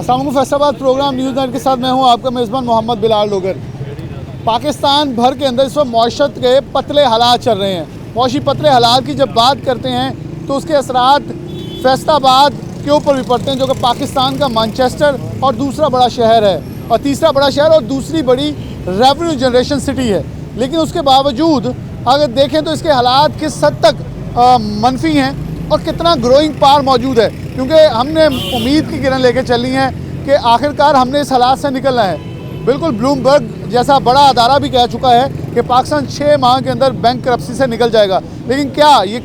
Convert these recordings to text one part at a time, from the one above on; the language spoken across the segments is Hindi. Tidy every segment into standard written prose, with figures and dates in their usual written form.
सामू फैसलाबाद प्रोग्राम न्यूज़ नाइट के साथ मैं हूं आपका मेज़बान मोहम्मद बिलाल लोगर। पाकिस्तान भर के अंदर इस वक्त मईशत के पतले हालात चल रहे हैं। मौशी पतले हालात की जब बात करते हैं तो उसके असरात फैसलाबाद के ऊपर भी पड़ते हैं, जो कि पाकिस्तान का मैनचेस्टर और दूसरा बड़ा शहर है, और तीसरा बड़ा शहर और दूसरी बड़ी रेवेन्यू जनरेशन सिटी है। लेकिन उसके बावजूद अगर देखें तो इसके हालात किस हद तक मनफी हैं और कितना ग्रोइंग पावर मौजूद है, क्योंकि हमने उम्मीद की किरण लेके चली हैं कि आखिरकार हमने इस हालात से निकलना है। बिल्कुल ब्लूमबर्ग जैसा बड़ा अदारा भी कह चुका है कि पाकिस्तान 6 माह के अंदर बैंक करप्सी से निकल जाएगा। लेकिन क्या ये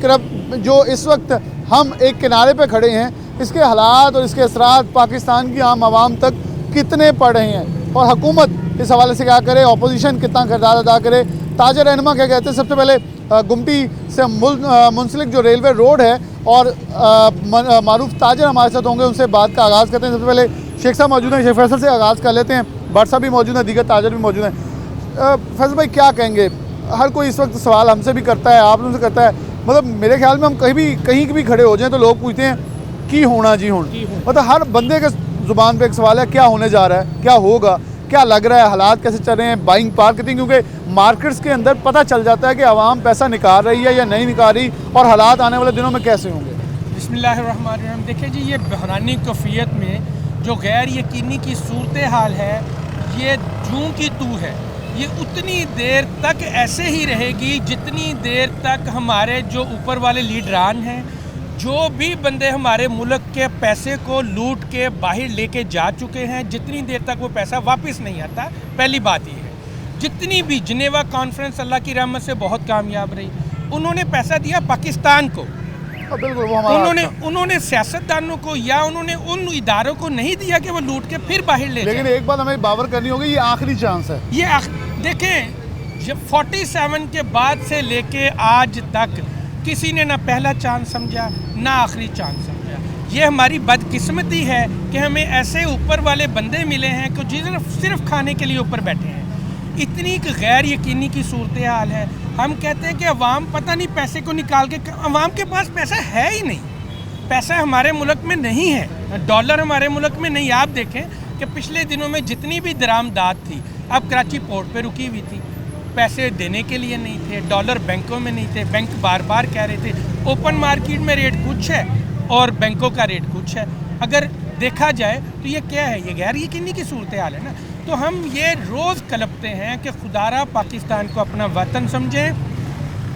जो इस वक्त हम एक किनारे पे खड़े हैं, इसके हालात और इसके असरात पाकिस्तान की आम आवाम तक कितने पड़ रहे हैं और हुकूमत इस हवाले से क्या करे, अपोजिशन कितना किरदार अदा करे। ताजर रहनुमा क्या कहते हैं? सबसे पहले गुमटी से मुंसलिक जो रेलवे रोड है और मारूफ ताजर हमारे साथ होंगे, उनसे बात का आगाज़ करते हैं। सबसे पहले शेख साहब मौजूद हैं, शेख फैसल से आगाज़ कर लेते हैं। भट्ट साहब भी मौजूद हैं, दीगर ताजर भी मौजूद हैं। फैसल भाई क्या कहेंगे? हर कोई इस वक्त सवाल हमसे भी करता है, आप लोगों से करता है। मतलब मेरे ख्याल में हम कहीं भी खड़े हो जाएँ तो लोग पूछते हैं की होना जी होना, मतलब हर बंदे के ज़ुबान पे एक सवाल है, क्या होने जा रहा है, क्या होगा, क्या लग रहा है, हालात कैसे चल रहे हैं, बाइंग पावर कितनी, क्योंकि मार्केट्स के अंदर पता चल जाता है कि आवाम पैसा निकाल रही है या नहीं निकाल रही, और हालात आने वाले दिनों में कैसे होंगे। बिस्मिल्लाहिर्रहमानिर्रहीम। देखिए जी, ये बहरानी कैफियत में जो गैर यकीनी की सूरत हाल है, ये जूं की तू है। ये उतनी देर तक ऐसे ही रहेगी जितनी देर तक हमारे जो ऊपर वाले लीडरान हैं, जो भी बंदे हमारे मुल्क के पैसे को लूट के बाहर लेके जा चुके हैं, जितनी देर तक वो पैसा वापस नहीं आता। पहली बात ये है, जितनी भी जिनेवा कॉन्फ्रेंस अल्लाह की रहमत से बहुत कामयाब रही, उन्होंने पैसा दिया पाकिस्तान को, बिल्कुल वो हमारा उन्होंने सियासतदानों को या उन्होंने उन इदारों को नहीं दिया कि वो लूट के फिर बाहर ले। लेकिन एक बात हमें बावर करनी होगी, ये आखिरी चांस है। ये देखें, जब 47 के बाद से लेके आज तक किसी ने ना पहला चांस समझा ना आखिरी चांस समझा। ये हमारी बदकिस्मती है कि हमें ऐसे ऊपर वाले बंदे मिले हैं कि जिन्होंने सिर्फ खाने के लिए ऊपर बैठे हैं। इतनी गैर यकीनी की सूरत हाल है। हम कहते हैं कि अवाम पता नहीं पैसे को निकाल के, अवाम के पास पैसा है ही नहीं, पैसा हमारे मुल्क में नहीं है, डॉलर हमारे मुल्क में नहीं। आप देखें कि पिछले दिनों में जितनी भी दरामदाद थी, अब कराची पोर्ट पे रुकी हुई थी, पैसे देने के लिए नहीं थे, डॉलर बैंकों में नहीं थे, बैंक बार बार कह रहे थे ओपन मार्केट में रेट कुछ है और बैंकों का रेट कुछ है। अगर देखा जाए तो ये क्या है, ये गैर यकीनी की सूरत हाल है ना। तो हम ये रोज़ कलपते हैं कि खुदारा पाकिस्तान को अपना वतन समझें,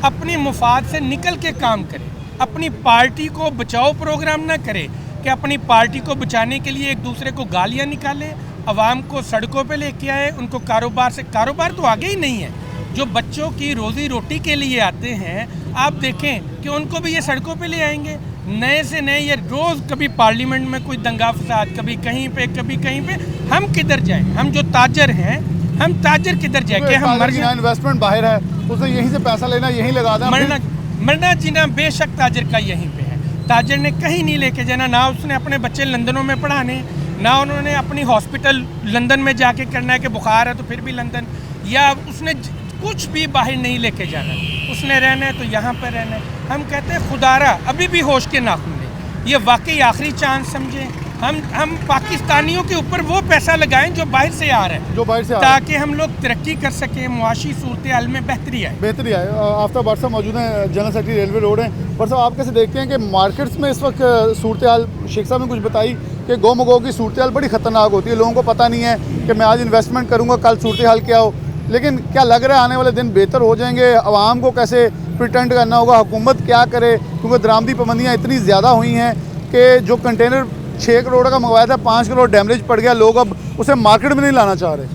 अपने मुफाद से निकल के काम करें, अपनी पार्टी को बचाओ प्रोग्राम ना करें कि अपनी पार्टी को बचाने के लिए एक दूसरे को गालियाँ निकालें, अवाम को सड़कों पे लेके आए, उनको कारोबार तो आगे ही नहीं है। जो बच्चों की रोज़ी रोटी के लिए आते हैं, आप देखें कि उनको भी ये सड़कों पे ले आएंगे नए से नए। ये रोज़ कभी पार्लियामेंट में कोई दंगा फसाद, कभी कहीं पे कभी कहीं पे। हम किधर जाएं? हम जो ताजर हैं, हम ताजर किधर जाए कि हम मर जाए? इन्वेस्टमेंट बाहर है, उसने यहीं से पैसा लेना, यहीं लगा देना, मरना जीना बेशक ताजर का यहीं पे है। ताजर ने कहीं नहीं लेके जाना, ना उसने अपने बच्चे लंदनों में पढ़ाने, ना उन्होंने अपनी हॉस्पिटल लंदन में जाके करना है कि बुखार है तो फिर भी लंदन, या उसने कुछ भी बाहर नहीं लेके जाना, उसने रहना है तो यहाँ पर रहना है। हम कहते हैं खुदारा अभी भी होश के नाखून लें, ये वाकई आखिरी चांस समझें। हम पाकिस्तानियों के ऊपर वो पैसा लगाएं जो बाहर से आ रहा है, ताकि हम लोग तरक्की कर सकें, मुआशी सूरत हाल में बेहतरी आए। आफ्ताब भट्ट साहब मौजूद हैं, जनरल सेक्रेटरी रेलवे रोड हैं। भट्ट साहब, आप कैसे देखते हैं कि मार्केट्स में इस वक्त सूरत हाल, शेख साहब ने कुछ बताई कि गो मगो की सूरत हाल बड़ी ख़तरनाक होती है, लोगों को पता नहीं है कि मैं आज इन्वेस्टमेंट करूँगा, कल सूरत हाल क्या हो। लेकिन क्या लग रहा है आने वाले दिन बेहतर हो जाएंगे? आवाम को कैसे प्रिटेंड करना होगा, हुकूमत क्या करे, क्योंकि दरामदी पाबंदियाँ इतनी ज़्यादा हुई हैं कि जो कंटेनर 6 करोड़ का मंगवाया था, 5 करोड़ डैमेज पड़ गया, लोग अब उसे मार्केट में नहीं लाना चाह रहे।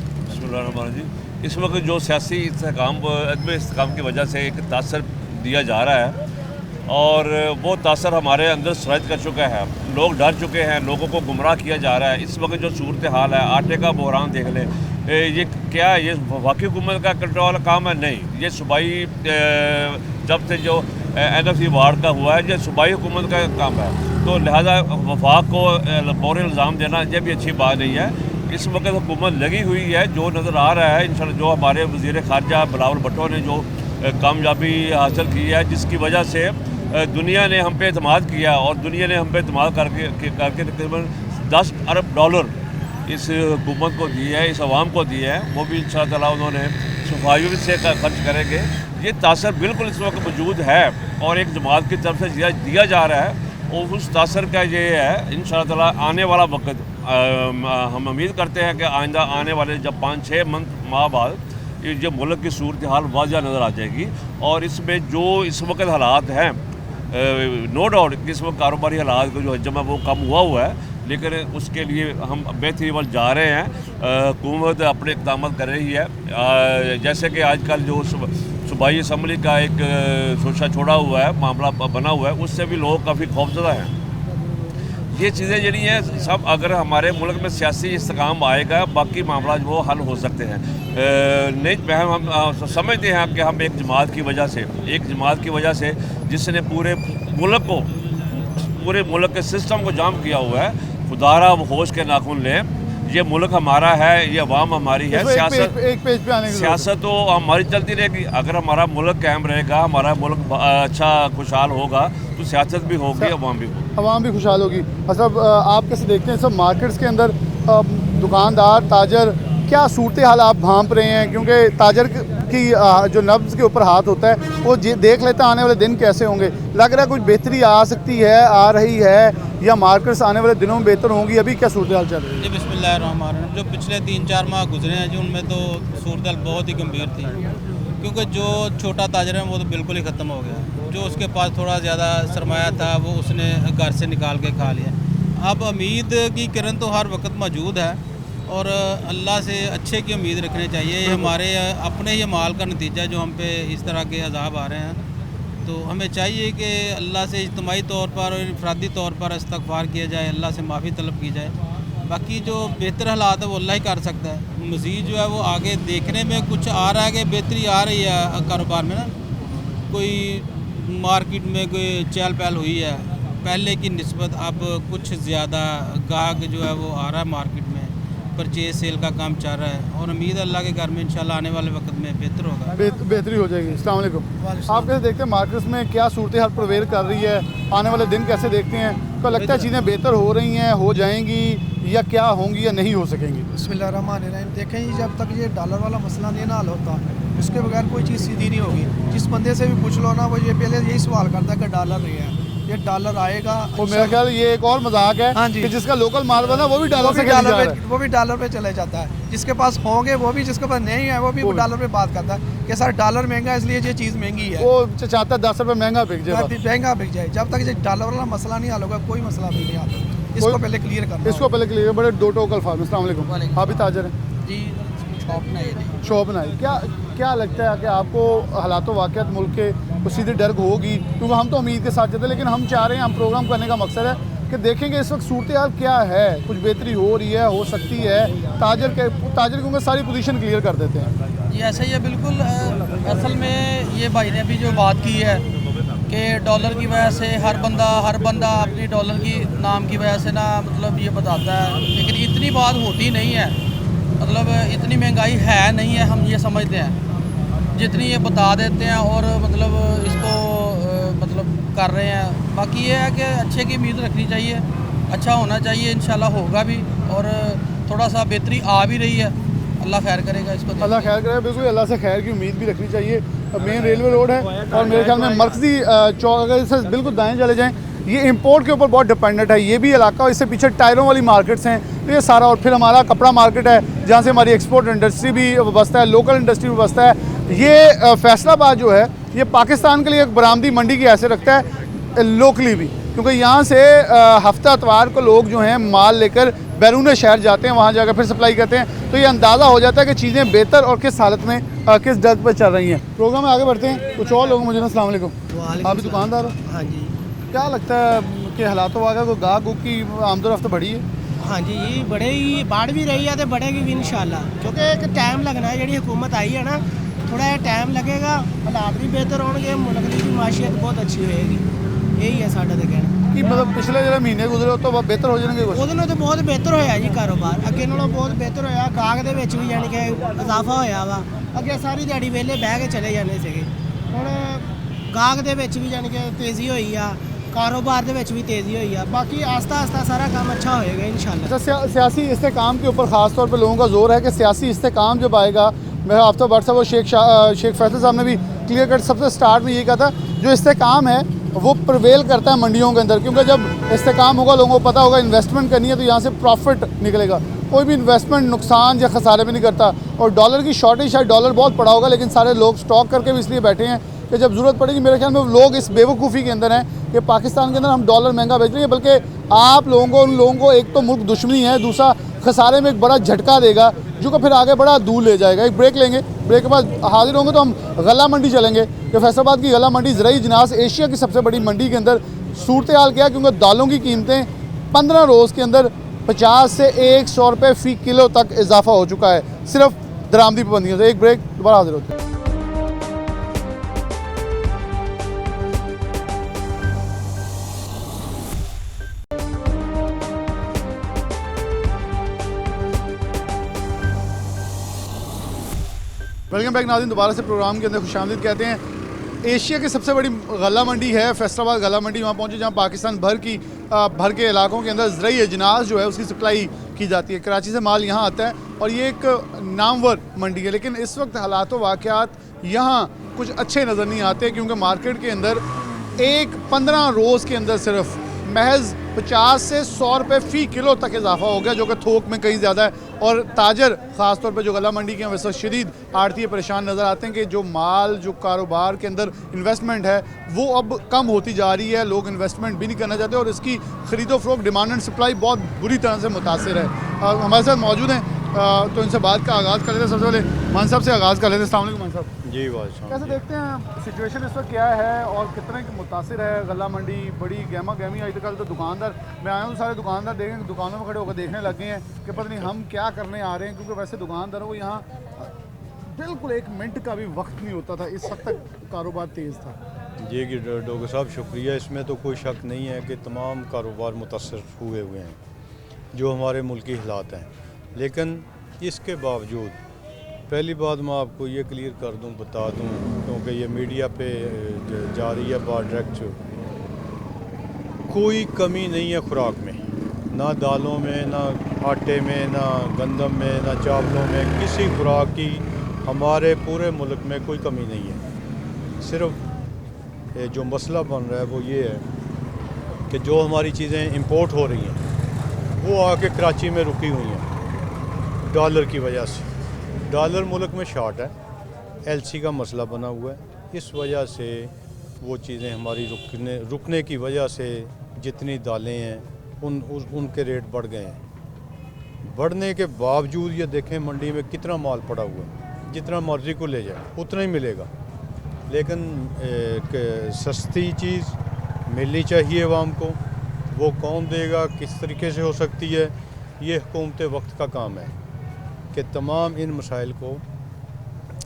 जी, इस वक्त जो सियासी इस्तेकाम की वजह से एक तासर दिया जा रहा है और वो तासर हमारे अंदर सरायत कर चुका है। लोग डर चुके हैं, लोगों को गुमराह किया जा रहा है। इस वक्त जो सूरत हाल है, आटे का बहरान देख लें, ये क्या है, ये वफाकी हुकूमत का कंट्रोल काम है? नहीं, ये सूबाई जब से जो NFC वार्ड का हुआ है, ये सूबाई हुकूमत का काम है। तो लिहाजा वफाक को पूरे इल्ज़ाम देना ये भी अच्छी बात नहीं है। इस वक्त हुकूमत लगी हुई है, जो नज़र आ रहा है इंशाल्लाह, जो हमारे वज़ीर ख़ारजा बिलावल भुट्टो ने जो कामयाबी हासिल की है, जिसकी वजह से दुनिया ने हम पे एतमाद किया और दुनिया ने हम पे एतमाद करके तकरीबन $10 अरब इस हुकूमत को दी है, इस आवाम को दी है, वो भी इंशाअल्लाह उन्होंने सफाई से खर्च करेंगे। ये तासर बिल्कुल इस वक्त मौजूद है और एक जमात की तरफ से दिया जा रहा है, और उस तासर का ये है इंशाअल्लाह आने वाला वक्त हम उम्मीद करते हैं कि आइंदा आने वाले जब 5-6 माह बाद ये मुल्क की सूरत हाल वाज़ह नज़र आ जाएगी। और इसमें जो इस वक्त हालात हैं, नो डाउट कि इस वक्त कारोबारी हालात का जो हजम है वो कम हुआ है, लेकिन उसके लिए हम बेहतरी वाल जा रहे हैं। हुकूमत अपने इक़दाम कर रही है, जैसे कि आजकल जो सूबाई असम्बली का एक सोचा छोड़ा हुआ है, मामला बना हुआ है, उससे भी लोग काफ़ी खौफजदा हैं। ये चीज़ें जड़ी हैं सब, अगर हमारे मुल्क में सियासी इस्तेकाम आएगा बाकी मामला जो वो हल हो सकते हैं। नहीं हम समझते हैं कि हम एक जमात की वजह से जिसने पूरे मुल्क के सिस्टम को जाम किया हुआ है, खुदारा होश के नाखून लें। ये मुल्क हमारा है, ये अवाम हमारी है। सियासत तो हमारी चलती रहेगी। अगर हमारा मुल्क कायम रहेगा, हमारा मुल्क अच्छा खुशहाल होगा, तो सियासत भी होगी, अवाम भी खुशहाल होगी। मतलब आप कैसे देखते हैं सब मार्केट्स के अंदर दुकानदार, ताजर, क्या सूरत हाल आप भांप रहे हैं? क्योंकि ताजर की जो नब्ज़ के ऊपर हाथ होता है वो देख लेता है आने वाले दिन कैसे होंगे। लग रहा है कुछ बेहतरी आ सकती है, आ रही है, या मार्केट्स आने वाले दिनों में बेहतर होंगी? अभी क्या सूरत हाल चल रही है? जी बिस्मिल्लाहिर्रहमानिर्रहीम। जो पिछले 3-4 माह गुजरे हैं जी, उनमें तो सूरत हाल बहुत ही गंभीर थी, क्योंकि जो छोटा ताजर है वो तो बिल्कुल ही ख़त्म हो गया। जो उसके पास थोड़ा ज़्यादा सरमाया था वो उसने घर से निकाल के खा लिया। अब उम्मीद की किरण तो हर वक्त मौजूद है, और अल्लाह से अच्छे की उम्मीद रखनी चाहिए। ये हमारे अपने ही माल का नतीजा जो हम पे इस तरह के अजाब आ रहे हैं, तो हमें चाहिए कि अल्लाह से इज्तिमाई तौर पर और इनफरादी तौर पर इस्तग़फ़ार किया जाए, अल्लाह से माफ़ी तलब की जाए। बाकी जो बेहतर हालात है वो अल्लाह ही कर सकता है। मज़ीद जो है वो आगे देखने में कुछ आ रहा है कि बेहतरी आ रही है कारोबार में ना, कोई मार्केट में कोई चहल पहल हुई है पहले की निस्बत, अब कुछ ज़्यादा गाहक जो है वो आ रहा है मार्केट में, परचेज सेल का काम चल रहा है, और उम्मीद अल्लाह के घर में इंशाल्लाह आने वाले वक्त में बेहतर होगा, बेहतरी हो जाएगी। अस्सलाम वालेकुम। आप कैसे देखते हैं मार्केट्स में क्या सूरत हाल प्रवेल कर रही है? आने वाले दिन कैसे देखते हैं? तो लगता है चीज़ें बेहतर हो रही हैं, हो जाएंगी, या क्या होंगी या नहीं हो सकेंगी? बिस्मिल्लाहिर्रहमानिर्रहीम। देखें जी, जब तक ये डॉलर वाला मसला नहीं ना हल होता, उसके बगैर कोई चीज़ सीधी नहीं होगी। जिस बंदे से भी पूछ लो ना, वो ये पहले यही सवाल करता है कि डॉलर नहीं है, ये डॉलर आएगा। और मेरा ख्याल ये एक और मजाक है, हाँ जी, कि जिसका लोकल माल बना वो भी डॉलर पे चले जाता है। जिसके पास होंगे वो भी, जिसके पास नहीं है वो भी डॉलर पे बात करता है कि सर डॉलर महंगा है इसलिए ये चीज़ महंगी है। वो चाहता है 10 रुपये महंगा बिक जाए। जब तक ये डॉलर वाला मसला नहीं हल होगा, कोई मसला नहीं आता। इसको पहले क्लियर करना। बड़े दो टोक अल्फाज। अस्सलाम वालेकुम। आप भी ताजर हैं जी? शॉप बनाई। क्या लगता है कि आपको हालात वाक़यात मुल्क के तो सीधे डर होगी? क्योंकि हम तो उम्मीद के साथ चलते हैं, लेकिन हम चाह रहे हैं, हम प्रोग्राम करने का मकसद है कि देखेंगे इस वक्त सूरत हाल क्या है, कुछ बेहतरी हो रही है, हो सकती है। ताजर क्योंकि सारी पोजीशन क्लियर कर देते हैं। ये ऐसा ही है बिल्कुल। असल में ये भाई ने अभी जो बात की है कि डॉलर की वजह से हर बंदा अपनी डॉलर की नाम की वजह से ना मतलब ये बताता है, लेकिन इतनी बात होती नहीं है। मतलब इतनी महंगाई है नहीं है, हम ये समझते हैं जितनी ये बता देते हैं, और मतलब इसको मतलब कर रहे हैं। बाकी ये है कि अच्छे की उम्मीद रखनी चाहिए, अच्छा होना चाहिए, इंशाल्लाह होगा भी, और थोड़ा सा बेहतरी आ भी रही है। अल्लाह खैर करेगा इसको, अल्लाह खैर करेगा। बिल्कुल अल्लाह से खैर की उम्मीद भी रखनी चाहिए। मेन रेलवे रोड है, और मेरे ख्याल में मरकज़ी चौक, अगर इसे बिल्कुल दाएँ चले जाएँ, ये इंपोर्ट के ऊपर बहुत डिपेंडेंट है ये भी इलाका। इससे पीछे टायरों वाली मार्केट्स हैं, तो ये सारा, और फिर हमारा कपड़ा मार्केट है जहाँ से हमारी एक्सपोर्ट इंडस्ट्री भी बसता है, लोकल इंडस्ट्री भी बसता है। ये फैसलाबाद जो है ये पाकिस्तान के लिए एक बरामदी मंडी की हैसियत रखता है लोकली भी, क्योंकि यहाँ से हफ्ता इतवार को लोग जो हैं माल लेकर बैरून शहर जाते हैं, वहाँ जाकर फिर सप्लाई करते हैं। तो ये अंदाज़ा हो जाता है कि चीज़ें बेहतर और किस हालत में किस दर पर चल रही हैं। प्रोग्राम में आगे बढ़ते हैं, कुछ और लोग मुझे। अस्सलाम वालेकुम। आप भी दुकानदार हो? हाँ जी। क्या लगता है कि हालात वाक़ा को गाहक की आमदोरफ्त बढ़ी है? हाँ जी, बढ़ भी रही है, तो बढ़ेगी भी इंशाल्लाह, क्योंकि एक टाइम लगना है। जी हुकूमत आई है ना, थोड़ा टाइम लगेगा, हालात भी बेहतर होंगे, मुल्क की माशियत बहुत अच्छी होएगी। यही है साढ़ा तो कहना कि मतलब पिछले जो महीने गुजरे तो बेहतर हो जाएंगे। ਉਹਦੇ तो बहुत बेहतर होया जी कारोबार, अगे नालों बहुत बेहतर होया। गाहक ਦੇ ਵਿੱਚ भी यानी कि इजाफा होया वा। अगे सारी दिहाड़ी वेले बह के चले जाने ਸੀਗੇ, ਹੁਣ गाहक ਦੇ ਵਿੱਚ भी यानी कि तेज़ी होई आ। ਕਾਰੋਬਾਰ ਦੇ ਵਿੱਚ ਵੀ ਤੇਜ਼ੀ ਹੋਈ ਆ ਬਾਕੀ ਆਸਤਾ ਆਸਤਾ ਸਾਰਾ ਕੰਮ अच्छा होएगा इंशाल्लाह। अच्छा, सियासी इस्तेकाम के ऊपर ख़ास तौर पर लोगों का जोर है कि सियासी इस्तेकाम जब आएगा, मैं आफ्टर व्हाट्सएप और शेख फैसल साहब ने भी क्लियर कट सबसे स्टार्ट में ये कहा था, जो इस्तेकाम है वो प्रवेल करता है मंडियों के अंदर, क्योंकि जब इस्तेकाम होगा लोगों को पता होगा इन्वेस्टमेंट करनी है तो यहाँ से प्रॉफिट निकलेगा। कोई भी इन्वेस्टमेंट नुकसान या खसारे में नहीं करता। और डॉलर की शॉर्टेज, शायद डॉलर बहुत पड़ा होगा लेकिन सारे लोग स्टॉक करके भी इसलिए बैठे हैं कि जब ज़रूरत पड़ेगी। मेरे ख्याल में लोग इस बेवकूफ़ी के अंदर हैं कि पाकिस्तान के अंदर हम डॉलर महंगा बेच रहे हैं, बल्कि आप लोगों को, उन लोगों को एक तो मुल्क दुश्मनी है, दूसरा खसारे में एक बड़ा झटका देगा जो कि फिर आगे बड़ा दूर ले जाएगा। एक ब्रेक लेंगे, ब्रेक के बाद हाजिर होंगे तो हम गला मंडी चलेंगे कि फैसलाबाद की गला मंडी ज़राई जिनास एशिया की सबसे बड़ी मंडी के अंदर सूरत हाल क्या है, क्योंकि दालों की कीमतें 15 रोज़ के अंदर 50 से 100 रुपये फ़ी किलो तक इजाफा हो चुका है सिर्फ दरामदी पाबंदियों से। एक ब्रेक, दोबारा हाजिर होते हैं। वेलकम बैक नाज़रीन, दोबारा से प्रोग्राम के अंदर खुशामदीद कहते हैं। एशिया की सबसे बड़ी गला मंडी है फैसलाबाद गला मंडी। वहाँ पहुँचे जहाँ पाकिस्तान भर के इलाकों के अंदर ज़राई अजनास जो है उसकी सप्लाई की जाती है। कराची से माल यहाँ आता है और ये एक नामवर मंडी है, लेकिन इस वक्त हालात व वाक़यात यहाँ कुछ अच्छे नज़र नहीं आते, क्योंकि मार्केट के अंदर 15 रोज़ के अंदर सिर्फ महज 50 से 100 रुपये फ़ी किलो तक इजाफा हो गया, जो कि थोक में कहीं ज़्यादा है। और ताजर ख़ास तौर पे जो गला मंडी के हैं वैसे शदीद आड़ती परेशान नज़र आते हैं कि जो माल, जो कारोबार के अंदर इन्वेस्टमेंट है वो अब कम होती जा रही है। लोग इन्वेस्टमेंट भी नहीं करना चाहते और इसकी ख़रीदो फ़रोख्त, डिमांड एंड सप्लाई बहुत बुरी तरह से मुतासिर है। हमारे साथ मौजूद हैं, तो इनसे बात का आगाज़ कर लेते हैं। सबसे पहले मान साहब से आगाज़ कर लेते हैं। अस्सलाम वालेकुम मान साहब। जी वाह, कैसे देखते हैं सिचुएशन इस वक्त क्या है और कितने मुतासिर है गला मंडी? बड़ी गहमा गहमी आई कल तो दुकानदार, मैं आया हूँ सारे दुकानदार देखें दुकानों में खड़े होकर देखने लग गए हैं कि पता नहीं हम क्या करने आ रहे हैं, क्योंकि वैसे दुकानदारों को यहाँ बिल्कुल 1 मिनट का भी वक्त नहीं होता था, इस वक्त तक कारोबार तेज़ था। जी कि डॉक्टर साहब शुक्रिया, इसमें तो कोई शक नहीं है कि तमाम कारोबार मुतासर हुए हैं जो हमारे मुल्क की हालात हैं। लेकिन इसके बावजूद पहली बात मैं आपको ये क्लियर कर दूं, बता दूं, क्योंकि ये मीडिया पे जा रही है बात डायरेक्ट, कोई कमी नहीं है खुराक में, ना दालों में, ना आटे में, ना गंदम में, ना चावलों में, किसी खुराक की हमारे पूरे मुल्क में कोई कमी नहीं है। सिर्फ जो मसला बन रहा है वो ये है कि जो हमारी चीज़ें इंपोर्ट हो रही हैं वो आके कराची में रुकी हुई हैं डॉलर की वजह से। डॉलर मुल्क में शॉर्ट है, एलसी का मसला बना हुआ है, इस वजह से वो चीज़ें हमारी रुकने की वजह से जितनी दालें हैं उनके रेट बढ़ गए हैं। बढ़ने के बावजूद ये देखें मंडी में कितना माल पड़ा हुआ है, जितना मर्ज़ी को ले जाए उतना ही मिलेगा। लेकिन सस्ती चीज़ मिलनी चाहिए आवाम को, वो कौन देगा, किस तरीके से हो सकती है, ये हुकूमत वक्त का काम है कि तमाम इन मसाइल को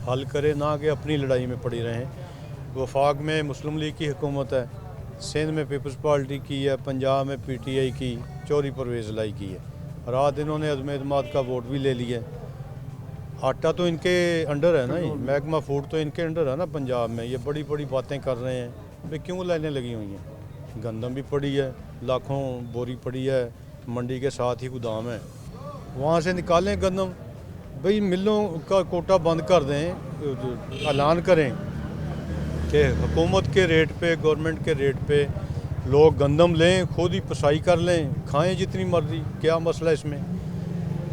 हल करे, ना कि अपनी लड़ाई में पड़ी रहें। वफाक में मुस्लिम लीग की हुकूमत है, सिंध में पीपल्स पार्टी की है, पंजाब में PTI की, चौधरी परवेज़ लाई की है। रात इन्होंने अज़्म एतमाद का वोट भी ले लिया। आटा तो इनके अंडर है ना, महकमा फूड तो इनके अंडर है ना पंजाब में। ये बड़ी बड़ी बातें कर रहे हैं, भाई क्यों लाइनें लगी हुई हैं? गंदम भी पड़ी है, लाखों बोरी पड़ी है, मंडी के साथ ही गोदाम है, वहाँ से निकालें गंदम। भाई मिलों का कोटा बंद कर दें, ऐलान करें कि हुकूमत के रेट पे, गवर्नमेंट के रेट पे लोग गंदम लें, खुद ही पिसाई कर लें, खाएं जितनी मर्जी, क्या मसला इसमें?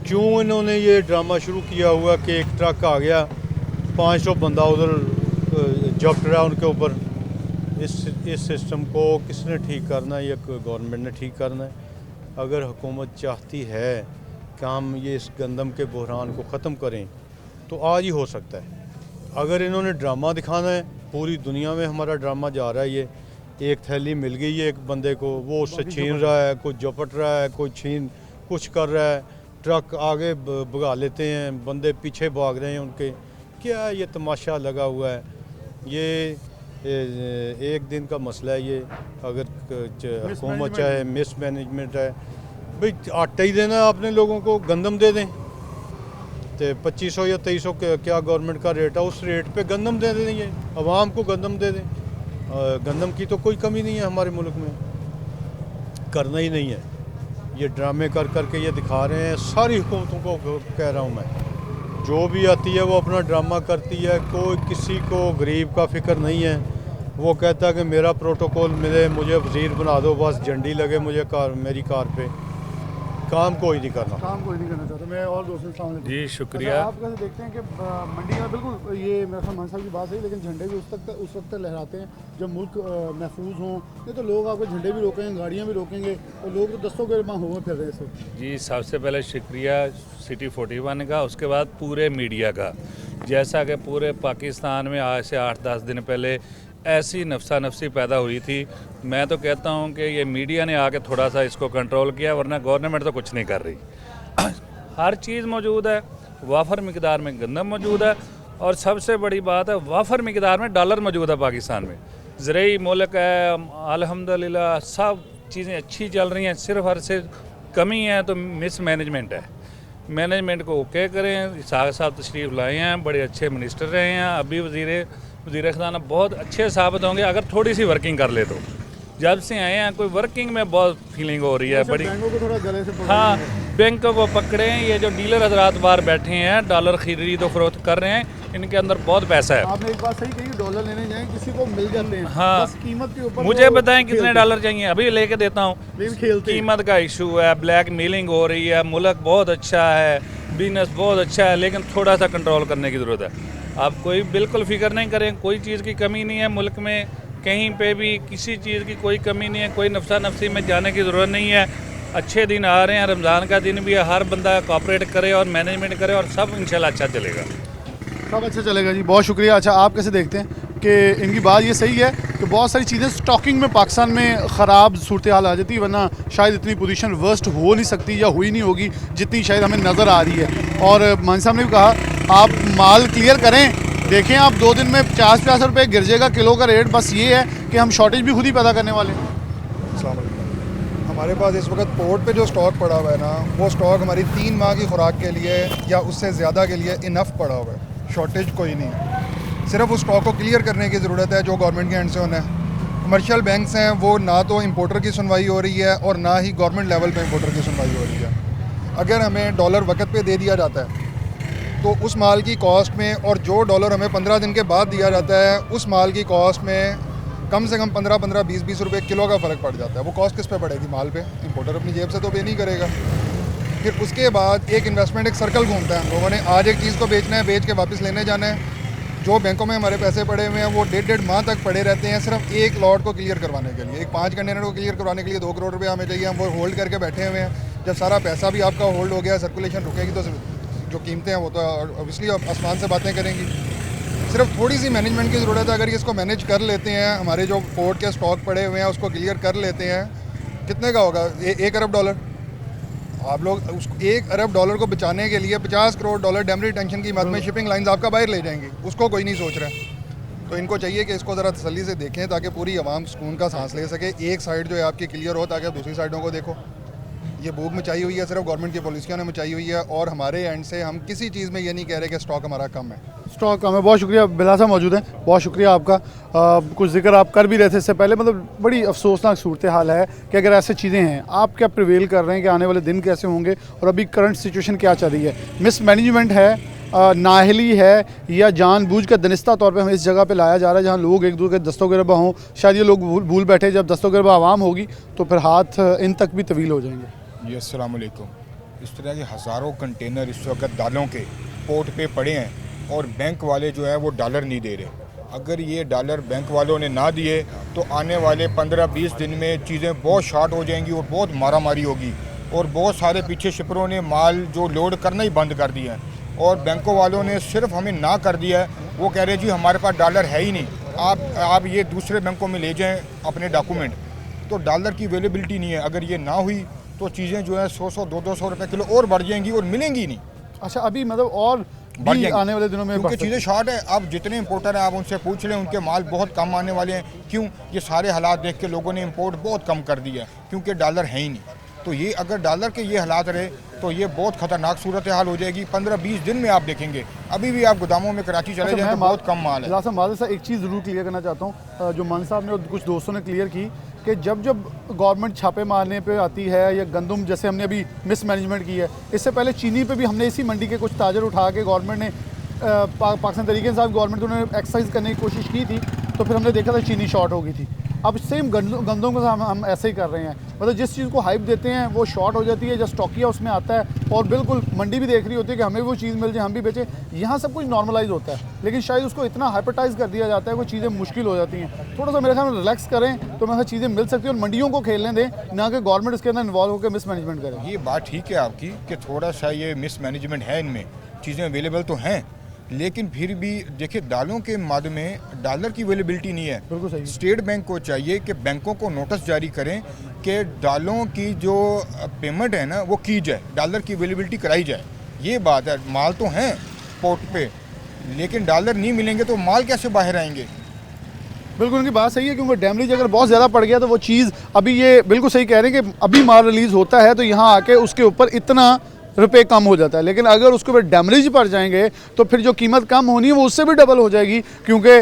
क्यों इन्होंने ये ड्रामा शुरू किया हुआ कि एक ट्रक आ गया, 500 बंदा उधर जब्त रहा उनके ऊपर? इस सिस्टम को किसने ठीक करना है? ये गवर्नमेंट ने ठीक करना है। अगर हुकूमत चाहती है कि हम ये इस गंदम के बहरान को ख़त्म करें तो आज ही हो सकता है। अगर इन्होंने ड्रामा दिखाना है, पूरी दुनिया में हमारा ड्रामा जा रहा है, ये एक थैली मिल गई है एक बंदे को, वो उससे छीन रहा है, कोई झपट रहा है, कोई कुछ कर रहा है, ट्रक आगे भगा लेते हैं, बंदे पीछे भाग रहे हैं उनके। क्या ये तमाशा लगा हुआ है? ये एक दिन का मसला है ये। अगर हुकूमत चाहे मिस मैनेजमेंट है, भाई आटा ही देना है आपने लोगों को, गंदम दे दें। तो 2500 या 2300 क्या गवर्नमेंट का रेट है, उस रेट पे गंदम दे दें, ये आवाम को गंदम दे दें। गंदम की तो कोई कमी नहीं है हमारे मुल्क में, करना ही नहीं है। ये ड्रामे कर कर के ये दिखा रहे हैं, सारी हुकूमतों को कह रहा हूँ मैं, जो भी आती है वो अपना ड्रामा करती है। कोई किसी को गरीब का फिक्र नहीं है। वो कहता है कि मेरा प्रोटोकॉल मिले, मुझे वज़ीर बना दो, बस झंडी लगे मुझे मेरी कार पे, काम कोई नहीं करना। काम कोई नहीं करना चाहता। मैं और दोस्तों से जी शुक्रिया। आप कैसे देखते हैं कि मंडी का बिल्कुल ये मेरा ख्याल मान साहब की बात है, लेकिन झंडे भी उस वक्त लहराते हैं जब मुल्क महफूज हों। नहीं तो लोग आपके झंडे भी रोकेंगे, गाड़ियाँ भी रोकेंगे, और लोग तो दस्तों के हुए फिर रहे हैं। जी सबसे पहले शुक्रिया सिटी 41 का, उसके बाद पूरे मीडिया का। जैसा कि पूरे पाकिस्तान में आज से 8-10 दिन पहले ऐसी नफसा नफसी पैदा हुई थी, मैं तो कहता हूं कि ये मीडिया ने आके थोड़ा सा इसको कंट्रोल किया, वरना गवर्नमेंट तो कुछ नहीं कर रही। हर चीज़ मौजूद है, वाफर मिकदार में गंदम मौजूद है, और सबसे बड़ी बात है वाफर मिकदार में डॉलर मौजूद है पाकिस्तान में। ज़रूरी मुल्क है, अल्हम्दुलिल्लाह सब चीज़ें अच्छी चल रही हैं। सिर्फ हर से कमी है तो मिस मैनेजमेंट है। मैनेजमेंट को ओके करें। साहब साहब तशरीफ़ लाए हैं, बड़े अच्छे मिनिस्टर रहे हैं, अभी वज़ीर ख़जाना बहुत अच्छे साबित होंगे अगर थोड़ी सी वर्किंग कर ले तो। जब से आए हैं कोई वर्किंग में बहुत फीलिंग हो रही है बड़ी। बैंकों को थोड़ा गले से हाँ, बैंकों को पकड़े। ये जो डीलर हजरात बाहर बैठे हैं, डॉलर खरीद और फरोख्त कर रहे हैं, इनके अंदर बहुत पैसा है। आपने एक बात सही कही, डॉलर लेने जाएं किसी को मिल जाते हैं। हाँ, बस कीमत के ऊपर मुझे बताएं कितने डॉलर चाहिए, अभी लेके देता हूँ। कीमत का इशू है, ब्लैक मेलिंग हो रही है, मुल्क बहुत अच्छा है, बिजनेस बहुत अच्छा है, लेकिन थोड़ा सा कंट्रोल करने की ज़रूरत है। आप कोई बिल्कुल फिक्र नहीं करें, कोई चीज़ की कमी नहीं है मुल्क में, कहीं पे भी किसी चीज़ की कोई कमी नहीं है, कोई नफसा नफसी में जाने की ज़रूरत नहीं है। अच्छे दिन आ रहे हैं, रमज़ान का दिन भी है, हर बंदा कोऑपरेट करे और मैनेजमेंट करे और सब इंशाल्लाह अच्छा चलेगा। सब अच्छा चलेगा जी, बहुत शुक्रिया। अच्छा, आप कैसे देखते हैं कि इनकी बात ये सही है कि बहुत सारी चीज़ें स्टॉकिंग में पाकिस्तान में ख़राब सूरत हाल आ जाती है, वरना शायद इतनी पोजीशन वर्स्ट हो नहीं सकती या हुई नहीं होगी जितनी शायद हमें नज़र आ रही है। और मान साहब ने भी कहा आप माल क्लियर करें, देखें आप 2 दिन में 50-50 रुपये गिर जाएगा किलो का रेट। बस ये है कि हम शॉर्टेज भी खुद ही पैदा करने वाले हैं। हमारे पास इस वक्त पोर्ट पे जो स्टॉक पड़ा हुआ है ना, वो स्टॉक हमारी 3 माह की खुराक के लिए या उससे ज़्यादा के लिए इनफ पड़ा हुआ है, शॉर्टेज कोई नहीं। सिर्फ उस स्टॉक को क्लियर करने की ज़रूरत है जो गवर्नमेंट के एंड से होना है। कमर्शियल बैंक्स हैं, वो ना तो इंपोर्टर की सुनवाई हो रही है और ना ही गवर्नमेंट लेवल पे इंपोर्टर की सुनवाई हो रही है। अगर हमें डॉलर वक्त पे दे दिया जाता है तो उस माल की कॉस्ट में, और जो डॉलर हमें 15 दिन के बाद दिया जाता है उस माल की कॉस्ट में कम से कम 15-15, 20-20 रुपये किलो का फ़र्क पड़ जाता है। वो कॉस्ट किस पे पड़ेगी? माल पे। इंपोर्टर अपनी जेब से तो पे नहीं करेगा। फिर उसके बाद एक इन्वेस्टमेंट, एक सर्कल घूमता है। लोगों ने आज एक चीज़ को बेचना है, बेच के वापस लेने जाना है। जो बैंकों में हमारे पैसे पड़े हुए हैं वो 1.5 माह तक पड़े रहते हैं, सिर्फ एक लॉट को क्लियर करवाने के लिए। एक 5 कंटेनर को क्लियर करवाने के लिए 2 करोड़ रुपये हमें चाहिए, हम वो होल्ड करके बैठे हुए हैं। जब सारा पैसा भी आपका होल्ड हो गया, सर्कुलेशन रुकेगी, तो जो कीमतें हैं वो तो ऑब्वियसली आसमान से बातें करेंगी। सिर्फ थोड़ी सी मैनेजमेंट की ज़रूरत है। अगर इसको मैनेज कर लेते हैं, हमारे जो पोर्ट के स्टॉक पड़े हुए हैं उसको क्लियर कर लेते हैं, कितने का होगा? 1 अरब डॉलर। आप लोग उस 1 अरब डॉलर को बचाने के लिए 50 करोड़ डॉलर डैमरी टेंशन की मद में शिपिंग लाइंस आपका बाहर ले जाएंगी, उसको कोई नहीं सोच रहा है। तो इनको चाहिए कि इसको ज़रा तसल्ली से देखें ताकि पूरी आवाम सुकून का सांस ले सके। एक साइड जो है आपकी क्लियर हो ताकि दूसरी साइडों को देखो। ये भूख मचाई हुई है, सिर्फ गवर्नमेंट की पॉलिसियों ने मचाई हुई है, और हमारे एंड से हम किसी चीज़ में ये नहीं कह रहे कि स्टॉक हमारा कम है। स्टॉक कम है। बहुत शुक्रिया, बिलाल साहब मौजूद हैं, बहुत शुक्रिया आपका। कुछ जिक्र आप कर भी रहे थे इससे पहले, मतलब बड़ी अफसोसनाक सूरत हाल है कि अगर ऐसे चीज़ें हैं, आप क्या प्रिवेल कर रहे हैं कि आने वाले दिन कैसे होंगे और अभी करंट सिचुएशन क्या चल रही है? मिस मैनेजमेंट है, नाहली है, या जानबूझ कर दनिस्ता तौर पे हमें इस जगह पे लाया जा रहा है जहाँ लोग एक दूसरे के दस्तोगिरबा हों? शायद ये लोग भूल बैठे, जब दस्तोगिरबा आवाम होगी तो फिर हाथ इन तक भी तवील हो जाएंगे। जी अस्सलाम वालेकुम। इस तरह के हज़ारों कंटेनर इस वक्त दालों के पोर्ट पे पड़े हैं और बैंक वाले जो है वो डॉलर नहीं दे रहे। अगर ये डॉलर बैंक वालों ने ना दिए तो आने वाले 15-20 दिन में चीज़ें बहुत शॉर्ट हो जाएंगी और बहुत मारामारी होगी, और बहुत सारे पीछे शिपरों ने माल जो लोड करना ही बंद कर दिया है, और बैंकों वालों ने सिर्फ हमें ना कर दिया है। वो कह रहे जी हमारे पास डॉलर है ही नहीं, आप ये दूसरे बैंकों में ले जाएं अपने डॉक्यूमेंट। तो डॉलर की अवेलेबिलिटी नहीं है। अगर ये ना हुई तो चीज़ें जो है 100-200 रुपये किलो और बढ़ जाएंगी और मिलेंगी नहीं। अच्छा, अभी मतलब और बढ़ जाएंगी आने वाले दिनों में, क्योंकि चीज़ें शॉर्ट है। अब जितने इंपोर्टर हैं आप उनसे पूछ लें, उनके माल बहुत कम आने वाले हैं। क्यों? ये सारे हालात देख के लोगों ने इंपोर्ट बहुत कम कर दिया है, क्योंकि डॉलर है ही नहीं। तो ये अगर डॉलर के ये हालात रहे तो ये बहुत ख़तरनाक सूरत हाल हो जाएगी। 15-20 दिन में आप देखेंगे, अभी भी आप गोदामों में कराची चले जाएं तो बहुत कम माल है। माजिद साहब, एक चीज़ ज़रूर क्लियर करना चाहता हूँ, जो मान साहब ने और कुछ दोस्तों ने क्लियर की कि जब गवर्नमेंट छापे मारने पे आती है या गंदम जैसे हमने अभी मिसमैनेजमेंट की है, इससे पहले चीनी पे भी हमने इसी मंडी के कुछ ताजर उठा के गवर्नमेंट ने पाकिस्तान तरीके से गवर्नमेंट ने उन्होंने एक्सरसाइज करने की कोशिश की थी, तो फिर हमने देखा था चीनी शॉर्ट हो गई थी। अब सेम गंदों के साथ हम ऐसे ही कर रहे हैं, मतलब जिस चीज़ को हाइप देते हैं वो शॉर्ट हो जाती है, जब स्टॉकिया उसमें आता है और बिल्कुल मंडी भी देख रही होती है कि हमें वो चीज़ मिल जाए, हम भी बेचें। यहाँ सब कुछ नॉर्मलाइज होता है, लेकिन शायद उसको इतना हाइपरटाइज कर दिया जाता है वो चीज़ें मुश्किल हो जाती हैं। थोड़ा सा मेरे ख्याल में रिलैक्स करें तो मेरे चीज़ें मिल सकती हैं और मंडियों को खेलने दें, ना कि गवर्नमेंट इसके अंदर इन्वॉल्व होकर मिसमैनेजमेंट करे। ये बात ठीक है आपकी कि थोड़ा सा ये मिसमैनेजमेंट है, इनमें चीज़ें अवेलेबल तो हैं, लेकिन फिर भी देखिए दालों के मद में डॉलर की अवेलेबिलिटी नहीं है। बिल्कुल सही। स्टेट बैंक को चाहिए कि बैंकों को नोटिस जारी करें कि दालों की जो पेमेंट है ना वो की जाए, डॉलर की अवेलेबिलिटी कराई जाए। ये बात है, माल तो हैं पोर्ट पे, लेकिन डॉलर नहीं मिलेंगे तो माल कैसे बाहर आएंगे। बिल्कुल उनकी बात सही है, क्योंकि डैमेज अगर बहुत ज़्यादा पड़ गया तो वो चीज़, अभी ये बिल्कुल सही कह रहे हैं कि अभी माल रिलीज़ होता है तो यहाँ आके उसके ऊपर इतना रुपए कम हो जाता है, लेकिन अगर उसके ऊपर डैमेज पड़ जाएंगे तो फिर जो कीमत कम होनी है वो उससे भी डबल हो जाएगी, क्योंकि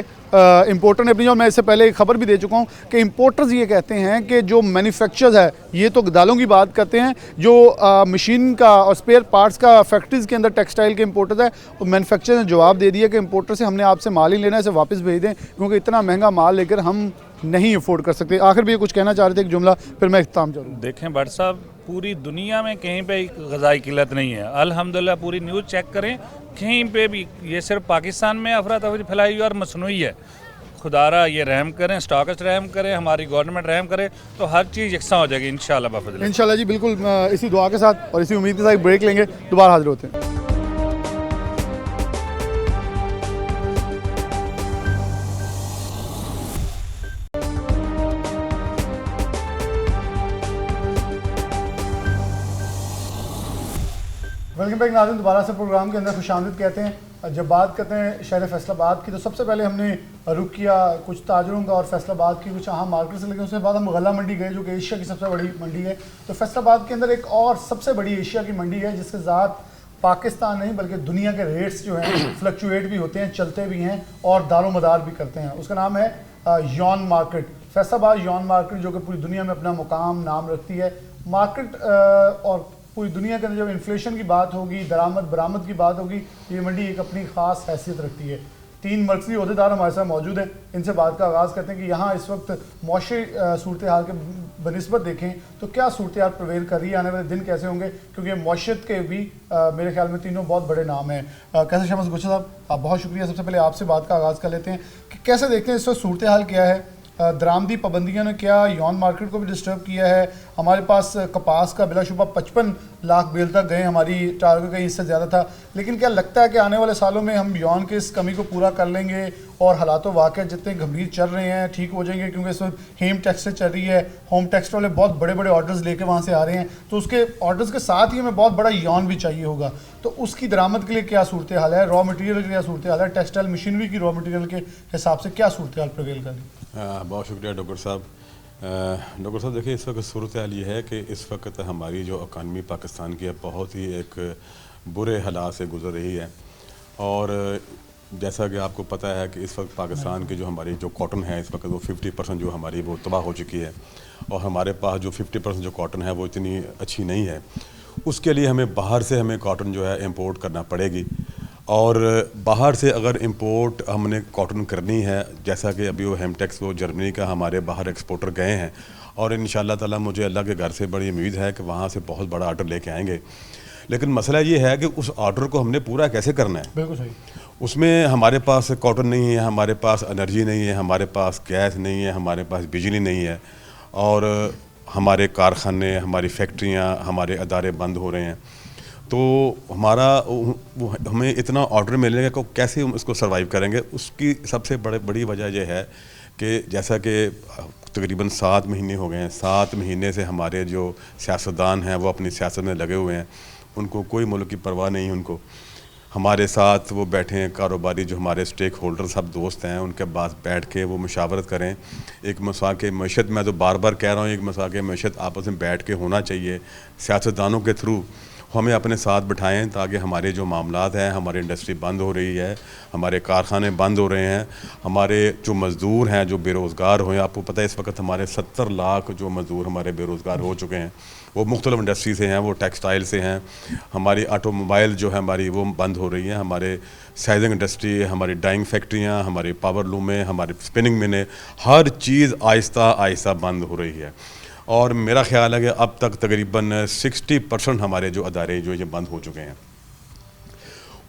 इंपोर्टर ने अपनी, जो मैं इससे पहले एक खबर भी दे चुका हूँ कि इंपोर्टर्स ये कहते हैं कि जो मैन्युफैक्चरर्स है, ये तो दालों की बात करते हैं, जो मशीन का और स्पेयर पार्ट्स का फैक्ट्रीज़ के अंदर टेक्सटाइल के इंपोर्टर्स है, वो मैन्युफैक्चरर ने जवाब दे दिया कि इंपोर्टर से हमने आपसे माल ही लेना है, इसे वापस भेज दें, क्योंकि इतना महंगा माल लेकर हम नहीं अफोर्ड कर सकते। आखिर भी ये कुछ कहना चाह रहे थे, एक जुमला, फिर मैं इख्तिताम करूँ। देखें भट्ट साहब, पूरी दुनिया में कहीं पे ग़ज़ाई किल्लत नहीं है, अल्हम्दुलिल्लाह। पूरी न्यूज़ चेक करें, कहीं पे भी, ये सिर्फ पाकिस्तान में अफरा तफरी फैलाई और मसनूई है। खुदारा ये रहम करें, स्टॉकिस्ट रहम करें, हमारी गवर्नमेंट रहम करे, तो हर चीज़ यकसा हो जाएगी इंशाल्लाह बफज़ल। इंशाल्लाह जी, बिल्कुल इसी दुआ के साथ और इसी उम्मीद के साथ एक ब्रेक लेंगे, दोबारा हाजिर होते हैं। वेलकम बैक नाज़रीन, दोबारा से प्रोग्राम के अंदर खुशामदीद कहते हैं। जब बात करते हैं शहर फैसलाबाद की, तो सबसे पहले हमने रुख किया कुछ ताजरों का और फैसलाबाद की कुछ अहम मार्केट से, लेकिन उसके बाद हम गला मंडी गए जो कि एशिया की सबसे बड़ी मंडी है। तो फैसलाबाद के अंदर एक और सबसे बड़ी एशिया की मंडी है जिसके ज़ात पाकिस्तान नहीं बल्कि दुनिया के रेट्स जो हैं फ्लक्चुएट भी होते हैं, चलते भी हैं और दारोमदार भी करते हैं। उसका नाम है Yon market, Faisalabad Yon market, जो कि पूरी दुनिया में अपना मुकाम नाम रखती है। मार्केट और पूरी दुनिया के अंदर जब इन्फ्लेशन की बात होगी, दरामद बरामद की बात होगी, ये मंडी एक अपनी ख़ास हैसियत रखती है। 3 मरकज़ी अहदेदार हमारे साथ मौजूद हैं, इनसे बात का आगाज़ करते हैं कि यहाँ इस वक्त मौशी सूरत हाल के बनिस्बत देखें तो क्या सूरत हाल प्रवेल कर रही है, आने वाले दिन कैसे होंगे, क्योंकि मौशियत के भी मेरे ख्याल में तीनों बहुत बड़े नाम हैं। कैसे शमस गुच्छा साहब, आप बहुत शुक्रिया। सबसे पहले आपसे बात का आगाज़ कर लेते हैं कि कैसे देखते हैं इस वक्त सूरत हाल क्या है, दरामदी पाबंदियों ने क्या यॉन मार्केट को भी डिस्टर्ब किया है। हमारे पास कपास का बिलाशुबा 55 लाख बेल तक गए, हमारी टारगेट का इससे ज़्यादा था, लेकिन क्या लगता है कि आने वाले सालों में हम यॉन के इस कमी को पूरा कर लेंगे और हालात वाक़या जितने गंभीर चल रहे हैं ठीक हो जाएंगे, क्योंकि इस वक्त हेम टेक्सटाइल चल रही है, होम टेक्सटाइल वाले बहुत बड़े बड़े ऑर्डर्स लेके वहाँ से आ रहे हैं, तो उसके ऑर्डर्स के साथ ही हमें बहुत बड़ा यॉन भी चाहिए होगा, तो उसकी दरामद के लिए क्या सूरत हाल है, रॉ मटीरियल की क्या सूरत हाल है, टेक्सटाइल मशीनरी की रॉ मटीरियल के हिसाब से क्या सूरत हाल प्रवेल कर रही है? बहुत शुक्रिया डॉक्टर साहब। डॉक्टर साहब देखिए, इस वक्त सूरत हाल ये है कि इस वक्त हमारी जो इकानमी पाकिस्तान की है बहुत ही एक बुरे हालात से गुजर रही है, और जैसा कि आपको पता है कि इस वक्त पाकिस्तान की जो हमारी जो कॉटन है इस वक्त वो 50% जो हमारी वो तबाह हो चुकी है, और हमारे पास जो 50% जो कॉटन है वो इतनी अच्छी नहीं है। उसके लिए हमें बाहर से हमें कॉटन जो है इम्पोर्ट करना पड़ेगी, और बाहर से अगर इंपोर्ट हमने कॉटन करनी है, जैसा कि अभी वो हेमटेक्स वो जर्मनी का हमारे बाहर एक्सपोर्टर गए हैं, और इंशाल्लाह ताला मुझे अल्लाह के घर से बड़ी उम्मीद है कि वहाँ से बहुत बड़ा ऑर्डर लेके आएंगे। लेकिन मसला ये है कि उस ऑर्डर को हमने पूरा कैसे करना है। बिल्कुल सही। उसमें हमारे पास कॉटन नहीं है, हमारे पास एनर्जी नहीं है, हमारे पास गैस नहीं है, हमारे पास बिजली नहीं है, और हमारे कारखाने, हमारी फैक्ट्रियाँ, हमारे अदारे बंद हो रहे हैं, तो हमें इतना ऑर्डर मिलेगा को कैसे हम इसको सर्वाइव करेंगे। उसकी सबसे बड़ी वजह यह है कि जैसा कि तकरीबन 7 महीने हो गए हैं, 7 महीने से हमारे जो सियासतदान हैं वो अपनी सियासत में लगे हुए हैं, उनको कोई मुल्क की परवाह नहीं। उनको हमारे साथ वो बैठे हैं कारोबारी जो हमारे स्टेक होल्डर सब दोस्त हैं, उनके पास बैठ के वो मुशावरत करें। एक मसाक़े मैशत, मैं तो बार बार कह रहा हूँ, एक मसाक़े मैशत आपस में बैठ के होना चाहिए सियासतदानों के थ्रू, हमें अपने साथ बिठाएं ताकि हमारे जो मामलात हैं, हमारी इंडस्ट्री बंद हो रही है, हमारे कारखाने बंद हो रहे हैं, हमारे जो मज़दूर हैं जो बेरोज़गार हुए, आपको पता है इस वक्त हमारे 70 लाख जो मज़दूर हमारे बेरोज़गार हो चुके हैं, वो मुख्तलिफ इंडस्ट्री से हैं, वो टेक्सटाइल से हैं, हमारी ऑटोमोबाइल जो है हमारी वो बंद हो रही है, हमारे साइजिंग इंडस्ट्री, हमारी डाइंग फैक्ट्रियाँ, हमारी पावर लूमें, हमारी स्पिनिंग मिलें, हर चीज़ आहिस्ता आहिस्ता बंद हो रही है। और मेरा ख्याल है कि अब तक तकरीबन 60% हमारे जो अदारे जो ये बंद हो चुके हैं।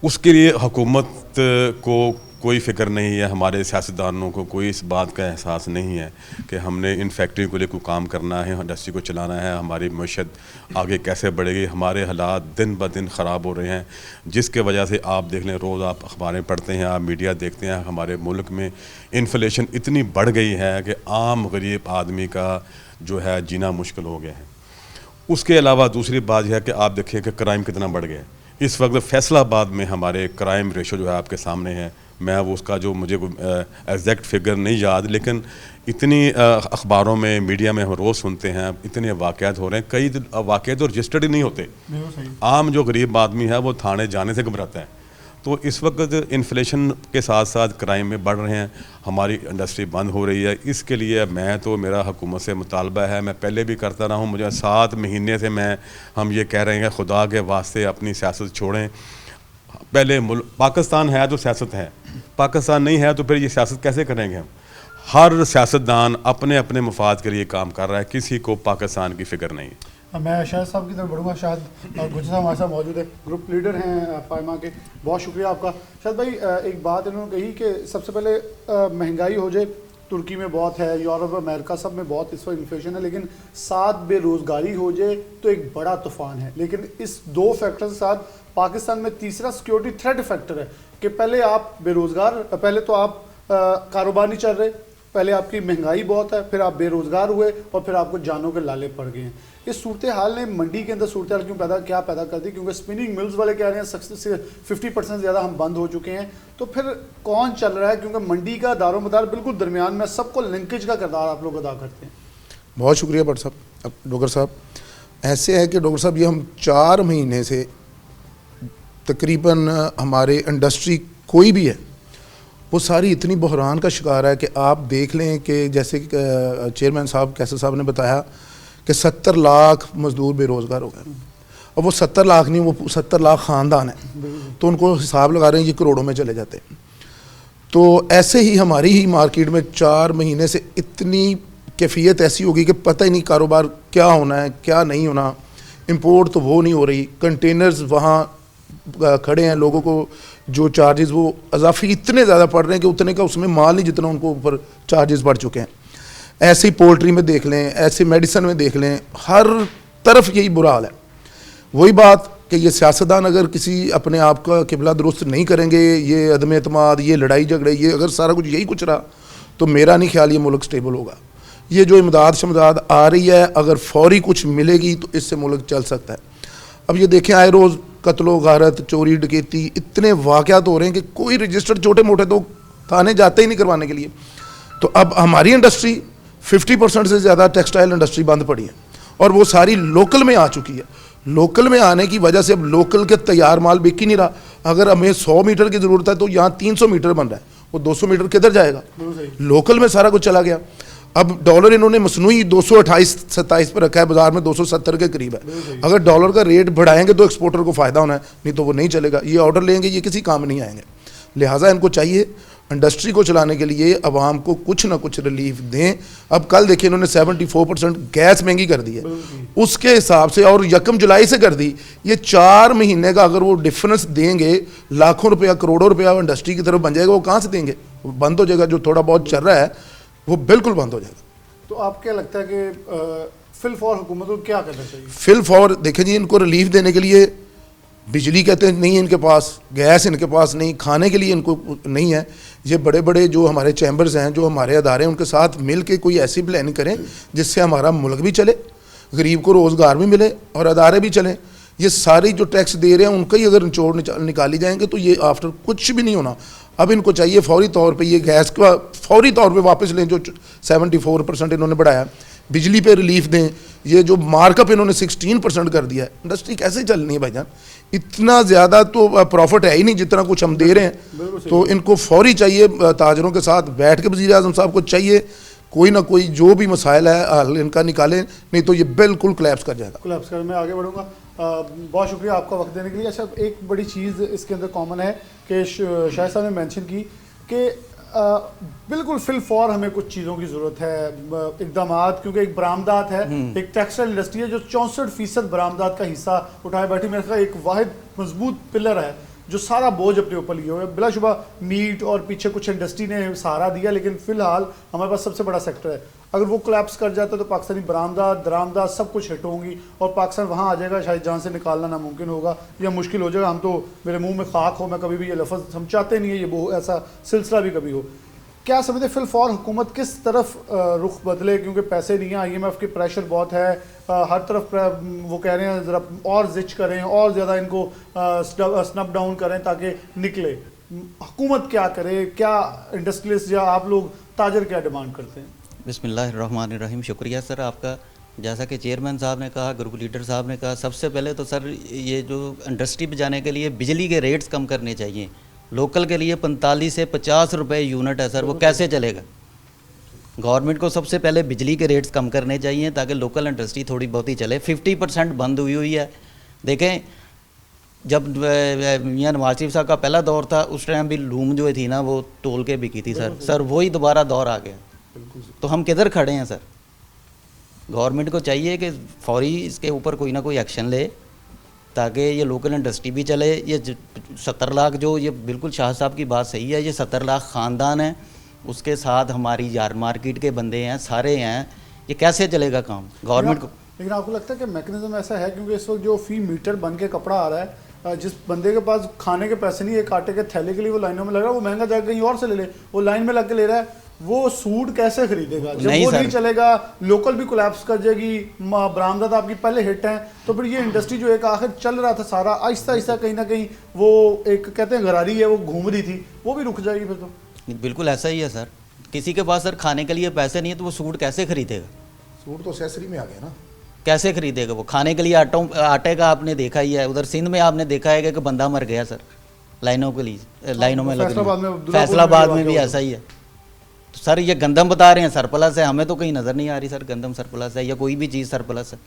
उसके लिए हुकूमत को कोई फ़िक्र नहीं है, हमारे सियासतदानों को कोई इस बात का एहसास नहीं है कि हमने इन फैक्ट्री को लिए कोई काम करना है, इंडस्ट्री को चलाना है, हमारी मईशत आगे कैसे बढ़ेगी। हमारे हालात दिन ब दिन ख़राब हो रहे हैं, जिसके वजह से आप देख लें, रोज़ आप अखबारें पढ़ते हैं, आप मीडिया देखते हैं, हमारे मुल्क में इन्फ्लेशन इतनी बढ़ गई है कि आम गरीब आदमी का जो है जीना मुश्किल हो गया है। उसके अलावा दूसरी बात यह है कि आप देखिए कि क्राइम कितना बढ़ गया है। इस वक्त फैसलाबाद में हमारे क्राइम रेशो जो है आपके सामने है, मैं वो उसका जो मुझे एग्जैक्ट फिगर नहीं याद, लेकिन इतनी अखबारों में मीडिया में हम रोज़ सुनते हैं, इतने वाक़यात हो रहे हैं, कई वाक़यात तो रजिस्टर्ड ही नहीं होते। आम जो गरीब आदमी है वो थाने जाने से घबराता है। तो इस वक्त इन्फ्लेशन के साथ साथ क्राइम में बढ़ रहे हैं, हमारी इंडस्ट्री बंद हो रही है। इसके लिए मैं तो मेरा हुकूमत से मुतालबा है, मैं पहले भी करता रहा हूँ, मुझे 7 महीने से हम ये कह रहे हैं कि खुदा के वास्ते अपनी सियासत छोड़ें। पहले पाकिस्तान है तो सियासत है, पाकिस्तान नहीं है तो फिर ये सियासत कैसे करेंगे हम। हर सियासतदान अपने अपने मफाद के लिए काम कर रहा है, किसी को पाकिस्तान की फ़िक्र नहीं। मैं शाहिद साहब की तरफ बढ़ूँगा। शाहिद गुजर साहब हमारे साथ मौजूद है, ग्रुप लीडर हैं पायमा के, बहुत शुक्रिया आपका। शाहिद भाई, एक बात इन्होंने कही कि सबसे पहले महंगाई हो जाए, तुर्की में बहुत है, यूरोप अमेरिका सब में बहुत इस वक्त इन्फ्लेशन है, लेकिन साथ बेरोज़गारी हो जाए तो एक बड़ा तूफ़ान है। लेकिन इस 2 फैक्टर के साथ पाकिस्तान में तीसरा सिक्योरिटी थ्रेट फैक्टर है कि पहले आप बेरोज़गार, पहले तो आप कारोबार नहीं चल रहे, पहले आपकी महंगाई बहुत है, फिर आप बेरोज़गार हुए और फिर आपको जानों के लाले पड़ गए हैं। इस सूरत हाल ने मंडी के अंदर सूरत हाल क्या पैदा कर दी, क्योंकि स्पिनिंग मिल्स वाले कह रहे हैं 50% ज़्यादा हम बंद हो चुके हैं। तो फिर कौन चल रहा है, क्योंकि मंडी का दारोमदार बिल्कुल दरमियान में, सबको लिंकेज का किरदार आप लोग अदा करते हैं। बहुत शुक्रिया भट्ट साहब। डॉक्टर साहब, ऐसे है कि डॉक्टर साहब ये हम 4 महीने से तकरीबन हमारे इंडस्ट्री कोई भी है वो सारी इतनी बहरान का शिकार है कि आप देख लें कि जैसे चेयरमैन साहब कैसर साहब ने बताया कि 70 लाख मज़दूर बेरोज़गार हो गए। और वो 70 लाख नहीं, वो 70 लाख ख़ानदान है, तो उनको हिसाब लगा रहे हैं ये करोड़ों में चले जाते हैं। तो ऐसे ही हमारी ही मार्केट में 4 महीने से इतनी कैफियत ऐसी होगी कि पता ही नहीं कारोबार क्या होना है क्या नहीं होना। इंपोर्ट तो वो नहीं हो रही, कंटेनर्स वहाँ खड़े हैं, लोगों को जो चार्जेस वो अजाफी इतने ज़्यादा पड़ रहे हैं कि उतने का उसमें माल नहीं जितना उनको ऊपर चार्जेस बढ़ चुके हैं। ऐसे ही पोल्ट्री में देख लें, ऐसे मेडिसिन में देख लें, हर तरफ यही बुरा हाल है। वही बात कि ये सियासतदान अगर किसी अपने आप का किबला दुरुस्त नहीं करेंगे, ये अदम एतमाद, ये लड़ाई झगड़े, ये अगर सारा कुछ यही कुछ रहा तो मेरा नहीं ख्याल ये मुल्क स्टेबल होगा। ये जो इमदाद शमदाद आ रही है, अगर फौरी कुछ मिलेगी तो इससे मुल्क चल सकता है। अब ये देखें, आए रोज़ कत्लो गारत, चोरी डकैती, इतने वाक़यात हो रहे हैं कि कोई रजिस्टर छोटे मोटे तो थाने जाते ही नहीं करवाने के लिए। तो अब हमारी इंडस्ट्री 50% से ज़्यादा टेक्सटाइल इंडस्ट्री बंद पड़ी है और वो सारी लोकल में आ चुकी है। लोकल में आने की वजह से अब लोकल के तैयार माल बिक ही नहीं रहा। अगर हमें 100 मीटर की ज़रूरत है तो यहाँ 300 मीटर बन रहा है, वो 200 मीटर किधर जाएगा? लोकल में सारा कुछ चला गया। अब डॉलर इन्होंने मसनूई 228-27 पर रखा है, बाजार में 270 के करीब है। अगर डॉलर का रेट बढ़ाएंगे तो एक्सपोर्टर को फ़ायदा होना है, नहीं तो वो नहीं चलेगा। ये ऑर्डर लेंगे, ये किसी काम नहीं आएंगे। लिहाजा इनको चाहिए इंडस्ट्री को चलाने के लिए आवाम को कुछ ना कुछ रिलीफ दें। अब कल देखिए इन्होंने 74% गैस महंगी कर दी है, उसके हिसाब से, और 1 जुलाई से कर दी। ये 4 महीने का अगर वो डिफरेंस देंगे, लाखों रुपया करोड़ों रुपया इंडस्ट्री की तरफ बन जाएगा। वो कहाँ से देंगे? वो बंद हो जाएगा। जो थोड़ा बहुत चल रहा है वो बिल्कुल बंद हो जाएगा। तो आप क्या लगता है कि फिल फॉर हुकूमत को क्या करना चाहिए? फिल फॉर देखें जी, इनको रिलीफ देने के लिए बिजली कहते हैं नहीं इनके पास, गैस इनके पास नहीं, खाने के लिए इनको नहीं है। ये बड़े बड़े जो हमारे चैम्बर्स हैं, जो हमारे अदारे हैं, उनके साथ मिल के कोई ऐसी प्लानिंग करें जिससे हमारा मुल्क भी चले, गरीब को रोज़गार भी मिले और अदारे भी चलें। ये सारी जो टैक्स दे रहे हैं उनका ही अगर निचोड़ निकाली जाएंगे तो ये आफ्टर कुछ भी नहीं होना। अब इनको चाहिए फौरी तौर पे ये गैस का फौरी तौर पे वापस लें, जो 74% इन्होंने बढ़ाया, बिजली पे रिलीफ दें, ये जो मार्कअप इन्होंने 16% कर दिया है, इंडस्ट्री कैसे चलनी है भाईजान? इतना ज़्यादा तो प्रॉफिट है ही नहीं जितना कुछ हम दे रहे हैं। तो इनको फौरी चाहिए, ताजरों के साथ बैठ के वज़ीर आज़म साहब को चाहिए कोई ना कोई जो भी मसाइल है हल इनका निकालें, नहीं तो ये बिल्कुल कोलैप्स कर जाएगा। कोलैप्स कर, मैं आगे बढ़ूँगा। बहुत शुक्रिया आपका वक्त देने के लिए। अच्छा, एक बड़ी चीज़ इसके अंदर कॉमन है कि शाहिद साहब ने मेंशन की कि बिल्कुल फिल फॉर हमें कुछ चीज़ों की ज़रूरत है, इकदामात, क्योंकि एक बरामदात है, एक टेक्सटाइल इंडस्ट्री है जो 64% बरामदात का हिस्सा उठाए बैठी। मेरे ख्याल एक वाहिद मजबूत पिलर है जो सारा बोझ अपने ऊपर लिए हुए। बिलाशुबा मीट और पीछे कुछ इंडस्ट्री ने सहारा दिया, लेकिन फ़िलहाल हमारे पास सबसे बड़ा सेक्टर है। अगर वो कोलैप्स कर जाता है तो पाकिस्तानी बरामदात दरामदात सब कुछ हिट होंगी और पाकिस्तान वहाँ आ जाएगा, शायद जान से निकालना नामुमकिन होगा या मुश्किल हो जाएगा। हम तो, मेरे मुंह में खाक हो, मैं कभी भी ये लफ्ज़ हम चाहते नहीं है ये वो ऐसा सिलसिला भी कभी हो। क्या समझते फिल फॉर हुकूमत किस तरफ रुख बदले, क्योंकि पैसे नहीं है, IMF के प्रेशर बहुत है, हर तरफ वो कह रहे हैं ज़रा और जिच करें और ज़्यादा इनको स्नप डाउन करें ताकि निकले। हुकूमत क्या करे, क्या इंडस्ट्रियलिस्ट या आप लोग ताजर क्या डिमांड करते हैं? बिस्मिल्लाहिर्रहमानिर्रहीम। शुक्रिया सर आपका। जैसा कि चेयरमैन साहब ने कहा, ग्रुप लीडर साहब ने कहा, सबसे पहले तो सर ये जो इंडस्ट्री पे जाने के लिए बिजली के रेट्स कम करने चाहिए। लोकल के लिए 45 से 50 रुपए यूनिट है सर, वो कैसे चलेगा? गवर्नमेंट को सबसे पहले बिजली के रेट्स कम करने चाहिए ताकि लोकल इंडस्ट्री थोड़ी बहुत ही चले। 50% बंद हुई है। देखें, जब मियां नवाज शरीफ साहब का पहला दौर था उस टाइम भी लूम जो थी ना वो तोल के बिकी थी सर वही दोबारा दौर आ गया। तो हम किधर खड़े हैं सर? गवर्नमेंट को चाहिए कि फौरी इसके ऊपर कोई ना कोई एक्शन ले ताकि ये लोकल इंडस्ट्री भी चले। ये 70 लाख जो, ये बिल्कुल शाह साहब की बात सही है, ये 70 लाख ख़ानदान है, उसके साथ हमारी यार मार्केट के बंदे हैं, सारे हैं, ये कैसे चलेगा काम गवर्नमेंट को? लेकिन आपको लगता है कि मैकेनिज्म ऐसा है, क्योंकि इस वक्त जो फी मीटर बन के कपड़ा आ रहा है, जिस बंदे के पास खाने के पैसे नहीं है, एक आटे के थैले के लिए वो लाइनों में लग रहा है, वो महंगा जाकर कहीं और से ले ले, वो लाइन में लग के ले रहा है, वो सूट कैसे खरीदेगा? जब वो नहीं चलेगा, लोकल भी कोलैप्स कर जाएगी, बरामदात आपकी पहले हिट हैं, तो फिर ये इंडस्ट्री जो एक आखिर चल रहा था सारा आहिस्ता आहिस्ता कहीं ना कहीं वो एक कहते हैं घरारी है, वो घूम रही थी, वो भी रुक जाएगी फिर तो। बिल्कुल ऐसा ही है सर। किसी के पास सर खाने के लिए पैसे नहीं है तो वो सूट कैसे खरीदेगा? सूट तो एक्सेसरी में आ गया ना, कैसे खरीदेगा वो? खाने के लिए आटे का आपने देखा ही है, उधर सिंध में आपने देखा है कि बंदा मर गया सर लाइनों के लिए, लाइनों में लग, फैसलाबाद में भी ऐसा ही है। तो सर ये गंदम बता रहे हैं सरप्लस है, हमें तो कहीं नज़र नहीं आ रही सर गंदम सरप्लस है या कोई भी चीज़ सरप्लस है,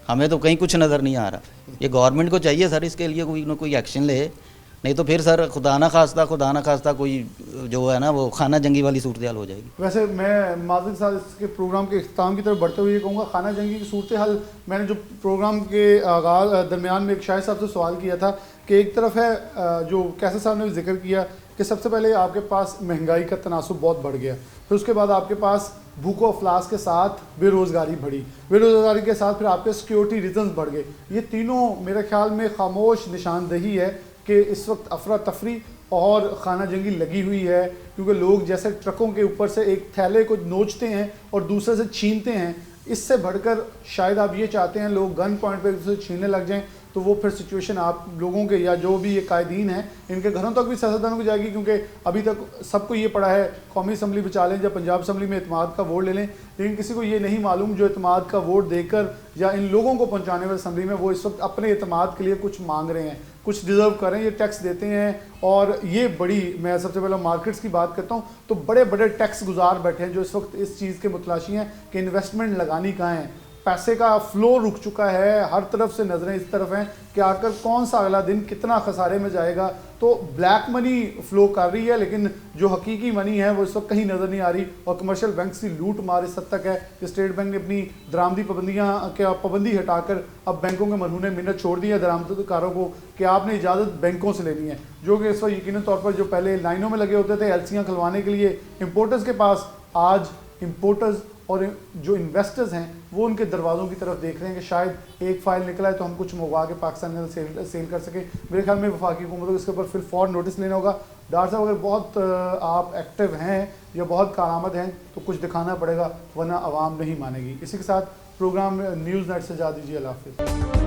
हमें तो कहीं कुछ नज़र नहीं आ रहा। ये गवर्नमेंट को चाहिए सर इसके लिए कोई ना कोई एक्शन ले, नहीं तो फिर सर खुदा ना खास्ता कोई जो है ना वो खाना जंगी वाली सूरत हाल हो जाएगी। वैसे मैं माजिद साहब इसके प्रोग्राम के इख्तिताम की तरफ बढ़ते हुए ये कहूँगा, खाना जंगी की सूरत हाल, मैंने जो प्रोग्राम के आगाज़ दरमियान में एक शाहिद साहब से सवाल किया था कि एक तरफ है जो कैसर साहब ने भी जिक्र किया कि सबसे पहले आपके पास महंगाई का तनासुब बहुत बढ़ गया, फिर उसके बाद आपके पास भूखो अफलास के साथ बेरोज़गारी बढ़ी, बेरोज़गारी के साथ फिर आपके सिक्योरिटी रीजंस बढ़ गए। ये तीनों मेरे ख्याल में खामोश निशानदही है कि इस वक्त अफरा तफरी और खाना जंगी लगी हुई है, क्योंकि लोग जैसे ट्रकों के ऊपर से एक थैले को नोचते हैं और दूसरे से छीनते हैं, इससे बढ़कर शायद आप ये चाहते हैं लोग गन पॉइंट पर एक दूसरे से छीनने लग जाएं, तो वो फिर सिचुएशन आप लोगों के या जो भी ये कायदीन हैं इनके घरों तक भी सियासतदानों को जाएगी, क्योंकि अभी तक सबको ये पड़ा है कौमी असम्बली बचा लें या पंजाब असम्बली में इत्मीनान का वोट ले लें, लेकिन किसी को ये नहीं मालूम जो इत्मीनान का वोट देकर या इन लोगों को पहुँचाने वाले असम्बली में वो इस वक्त अपने इत्मीनान के लिए कुछ मांग रहे हैं, कुछ डिज़र्व करें, ये टैक्स देते हैं। और ये बड़ी, मैं सबसे पहले मार्केट्स की बात करता हूँ तो बड़े बड़े टैक्स गुजार बैठे हैं जो इस वक्त इस चीज़ के मुतलाशी हैं कि इन्वेस्टमेंट लगानी कहाँ है, पैसे का फ्लो रुक चुका है, हर तरफ से नज़रें इस तरफ हैं कि आकर कौन सा अगला दिन कितना खसारे में जाएगा। तो ब्लैक मनी फ्लो कर रही है, लेकिन जो हकीकी मनी है वो इस वक्त कहीं नज़र नहीं आ रही, और कमर्शियल बैंक की लूट मार इस हद तक है कि स्टेट बैंक ने अपनी दरामदी पाबंदी हटाकर अब बैंकों के मरहूने मिन्नत छोड़ दी है दरामदकारों को कि आपने इजाज़त बैंकों से लेनी है, जो कि इस वक्त यकीनी तौर पर जो पहले लाइनों में लगे होते थे एलसीयाँ खुलवाने के लिए इम्पोर्टर्स के पास, आज इम्पोर्टर्स और जो इन्वेस्टर्स हैं वो उनके दरवाज़ों की तरफ देख रहे हैं कि शायद एक फ़ाइल निकला है तो हम कुछ मंगवा के पाकिस्तान के अंदर सेल कर सकें। मेरे ख्याल में वफाकी हुकूमत को इसके ऊपर फिर फौर नोटिस लेना होगा। डॉक्टर साहब अगर बहुत आप एक्टिव हैं या बहुत कारआमद हैं तो कुछ दिखाना पड़ेगा, वरना आवाम नहीं मानेगी। इसी के साथ प्रोग्राम न्यूज़ नेट से जा दीजिए। अल्लाह हाफ़िज़।